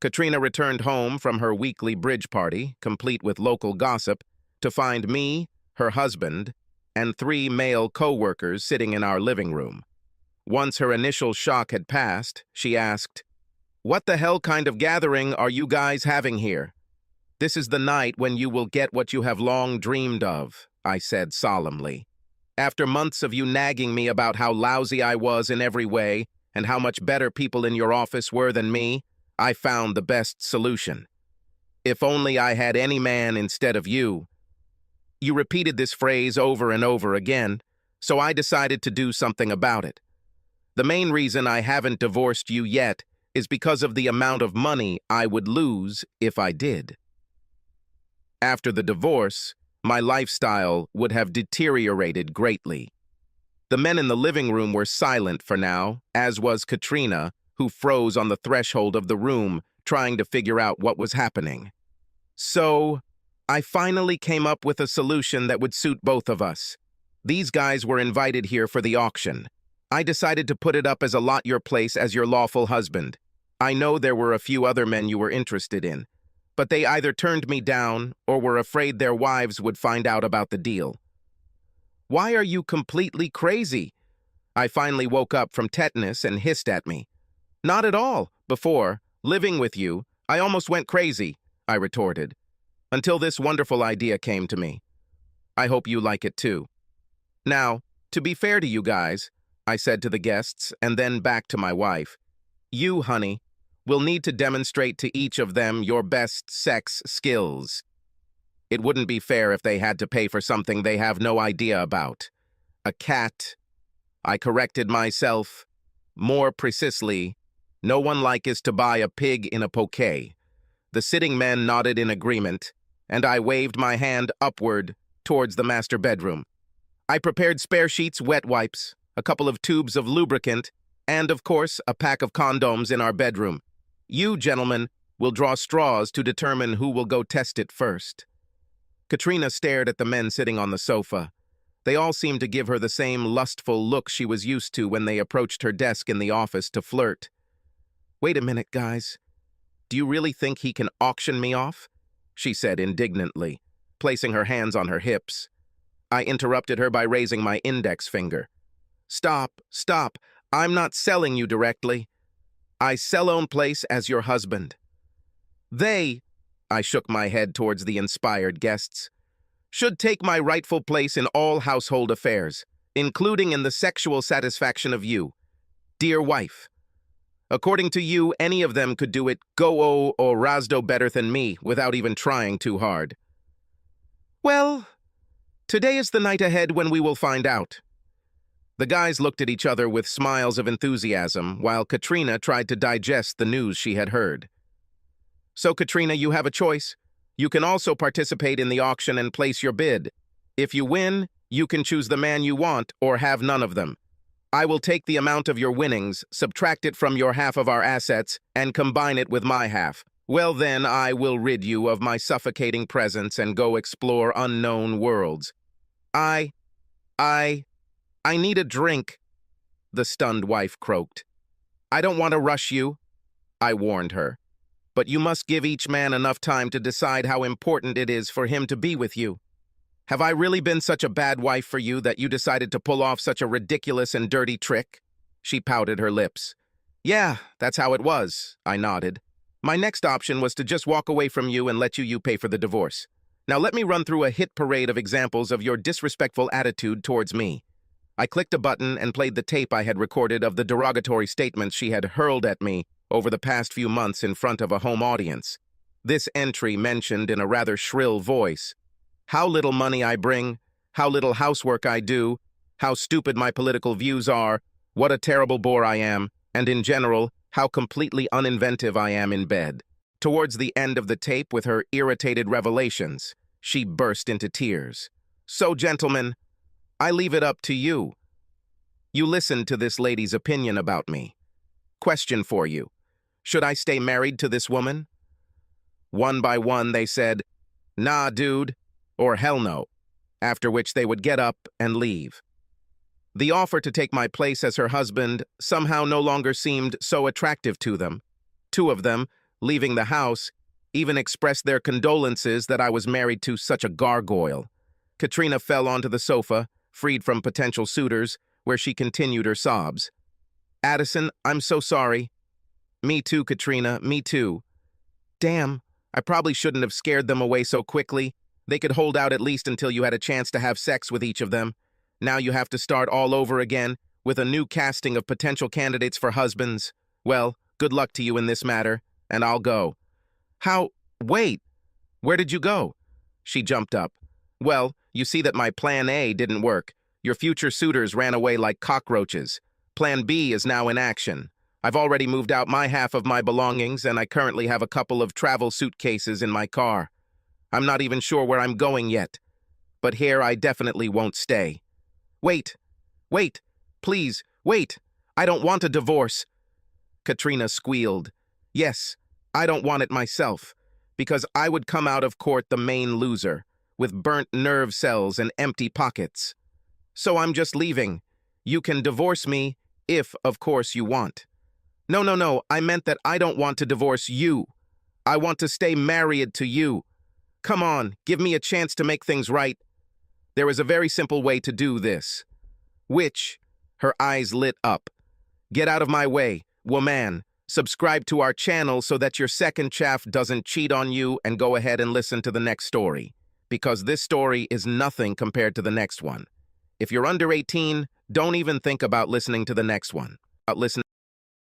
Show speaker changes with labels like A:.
A: Katrina returned home from her weekly bridge party, complete with local gossip, to find me, her husband, and 3 male co-workers sitting in our living room. Once her initial shock had passed, she asked, "What the hell kind of gathering are you guys having here?" "This is the night when you will get what you have long dreamed of," I said solemnly. "After months of you nagging me about how lousy I was in every way and how much better people in your office were than me, I found the best solution. If only I had any man instead of you." You repeated this phrase over and over again, so I decided to do something about it. The main reason I haven't divorced you yet is because of the amount of money I would lose if I did. After the divorce, my lifestyle would have deteriorated greatly. The men in the living room were silent for now, as was Katrina, who froze on the threshold of the room, trying to figure out what was happening. So, I finally came up with a solution that would suit both of us. These guys were invited here for the auction. I decided to put it up as a lot your place as your lawful husband. I know there were a few other men you were interested in, but they either turned me down or were afraid their wives would find out about the deal. "Why are you completely crazy?" I finally woke up from tetanus and hissed at me. "Not at all. Before, living with you, I almost went crazy," I retorted, "until this wonderful idea came to me. I hope you like it too." "Now, to be fair to you guys," I said to the guests and then back to my wife, "you, honey, will need to demonstrate to each of them your best sex skills. It wouldn't be fair if they had to pay for something they have no idea about. A cat." I corrected myself. More precisely, no one like is to buy a pig in a poke. The sitting men nodded in agreement, and I waved my hand upward towards the master bedroom. I prepared spare sheets, wet wipes, a couple of tubes of lubricant, and, of course, a pack of condoms in our bedroom. You, gentlemen, will draw straws to determine who will go test it first. Katrina stared at the men sitting on the sofa. They all seemed to give her the same lustful look she was used to when they approached her desk in the office to flirt. "Wait a minute, guys. Do you really think he can auction me off?" she said indignantly, placing her hands on her hips. I interrupted her by raising my index finger. "Stop, stop. I'm not selling you directly. I sell own place as your husband. I shook my head towards the inspired guests, "should take my rightful place in all household affairs, including in the sexual satisfaction of you, dear wife. According to you, any of them could do it go-o or razdo better than me without even trying too hard." "Well, today is the night ahead when we will find out." The guys looked at each other with smiles of enthusiasm, while Katrina tried to digest the news she had heard. "So, Katrina, you have a choice. You can also participate in the auction and place your bid. If you win, you can choose the man you want or have none of them. I will take the amount of your winnings, subtract it from your half of our assets, and combine it with my half. Well, then, I will rid you of my suffocating presence and go explore unknown worlds. I need a drink," the stunned wife croaked. "I don't want to rush you," I warned her, "but you must give each man enough time to decide how important it is for him to be with you. Have I really been such a bad wife for you that you decided to pull off such a ridiculous and dirty trick?" She pouted her lips. "Yeah, that's how it was," I nodded. "My next option was to just walk away from you and let you pay for the divorce. Now let me run through a hit parade of examples of your disrespectful attitude towards me." I clicked a button and played the tape I had recorded of the derogatory statements she had hurled at me over the past few months in front of a home audience. This entry mentioned in a rather shrill voice how little money I bring, how little housework I do, how stupid my political views are, what a terrible bore I am, and in general, how completely uninventive I am in bed. Towards the end of the tape, with her irritated revelations, she burst into tears. "So, gentlemen, I leave it up to you. You listened to this lady's opinion about me. Question for you. Should I stay married to this woman?" One by one, they said, "Nah, dude," or "Hell no," after which they would get up and leave. The offer to take my place as her husband somehow no longer seemed so attractive to them. Two of them, leaving the house, even expressed their condolences that I was married to such a gargoyle. Katrina fell onto the sofa, freed from potential suitors, where she continued her sobs. Addison, I'm so sorry. Me too, Katrina, me too. Damn, I probably shouldn't have scared them away so quickly. They could hold out at least until you had a chance to have sex with each of them. Now you have to start all over again, with a new casting of potential candidates for husbands. Well, good luck to you in this matter, and I'll go. How? Wait! Where did you go? She jumped up. Well, you see that my plan A didn't work. Your future suitors ran away like cockroaches. Plan B is now in action. I've already moved out my half of my belongings, and I currently have a couple of travel suitcases in my car. I'm not even sure where I'm going yet. But here I definitely won't stay. Wait! Wait! Please, wait! I don't want a divorce! Katrina squealed. Yes, I don't want it myself, because I would come out of court the main loser, with burnt nerve cells and empty pockets. So I'm just leaving. You can divorce me, if, of course, you want. No, I meant that I don't want to divorce you. I want to stay married to you. Come on, give me a chance to make things right. There is a very simple way to do this. Which? Her eyes lit up. Get out of my way, woman. Subscribe to our channel so that your second chaff doesn't cheat on you, and go ahead and listen to the next story. Because this story is nothing compared to the next one. If you're under 18, don't even think about listening to the next one. Listen.